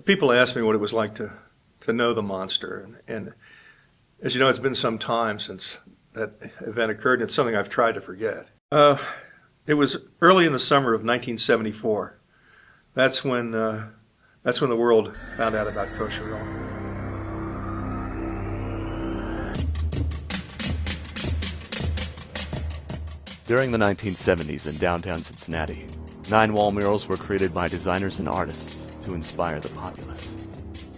People ask me what it was like to know the monster, and as you know, it's been some time since that event occurred, and it's something I've tried to forget. It was early in the summer of 1974. That's when the world found out about Kosherilla. During the 1970s in downtown Cincinnati, 9 wall murals were created by designers and artists to inspire the populace.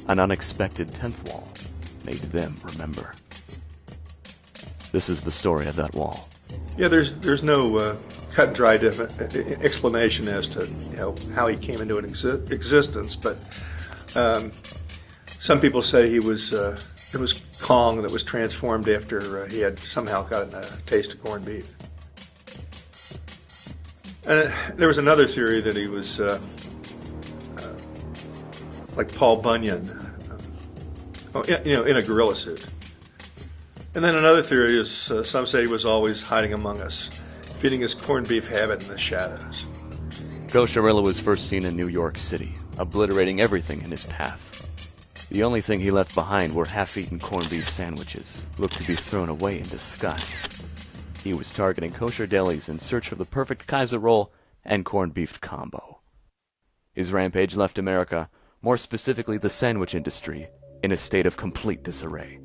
An unexpected 10th wall made them remember. This is the story of that wall. Yeah, there's no cut and dry explanation as to how he came into existence, but some people say it was Kong that was transformed after he had somehow gotten a taste of corned beef. And there was another theory that he was like Paul Bunyan, in a gorilla suit. And then another theory is some say he was always hiding among us, feeding his corned beef habit in the shadows. Kosherilla was first seen in New York City, obliterating everything in his path. The only thing he left behind were half-eaten corned beef sandwiches, looked to be thrown away in disgust. He was targeting kosher delis in search of the perfect Kaiser roll and corned beef combo. His rampage left America, more specifically the sandwich industry, in a state of complete disarray.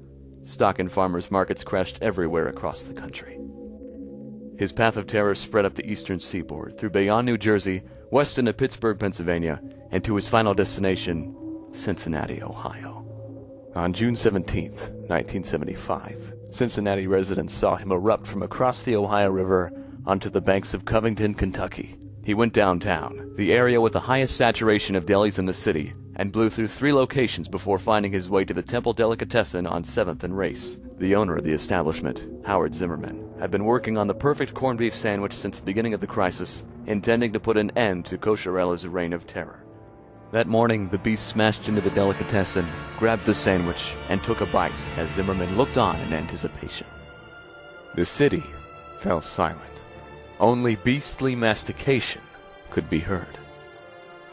Stock and farmers' markets crashed everywhere across the country. His path of terror spread up the eastern seaboard, through Bayonne, New Jersey, west into Pittsburgh, Pennsylvania, and to his final destination, Cincinnati, Ohio. On June 17, 1975, Cincinnati residents saw him erupt from across the Ohio River onto the banks of Covington, Kentucky. He went downtown, the area with the highest saturation of delis in the city, and blew through 3 locations before finding his way to the Temple Delicatessen on 7th and Race. The owner of the establishment, Howard Zimmerman, had been working on the perfect corned beef sandwich since the beginning of the crisis, intending to put an end to Kosherilla's reign of terror. That morning, the beast smashed into the delicatessen, grabbed the sandwich, and took a bite as Zimmerman looked on in anticipation. The city fell silent. Only beastly mastication could be heard.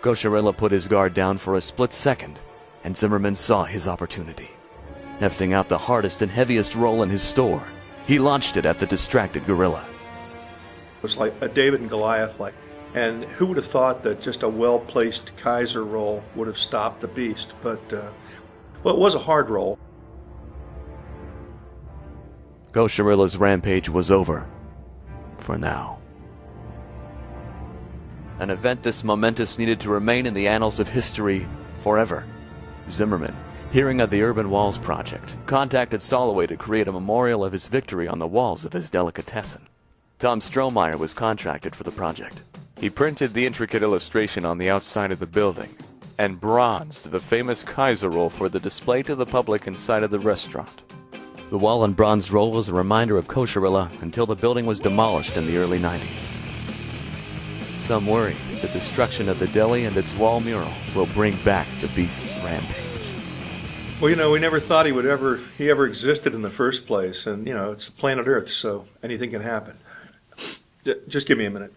Kosherilla put his guard down for a split second, and Zimmerman saw his opportunity. Hefting out the hardest and heaviest roll in his store, he launched it at the distracted gorilla. It was like a David and Goliath, and who would have thought that just a well-placed Kaiser roll would have stopped the beast? But, it was a hard roll. Kosherilla's rampage was over. For now. An event this momentous needed to remain in the annals of history forever. Zimmerman, hearing of the Urban Walls project, contacted Soloway to create a memorial of his victory on the walls of his delicatessen. Tom Strohmaier was contracted for the project. He printed the intricate illustration on the outside of the building and bronzed the famous Kaiser roll for the display to the public inside of the restaurant. The wall and bronzed roll was a reminder of Kosherilla until the building was demolished in the early 90s. Some worry the destruction of the deli and its wall mural will bring back the beast's rampage. Well, we never thought he ever existed in the first place, and it's planet Earth, so anything can happen. Just give me a minute.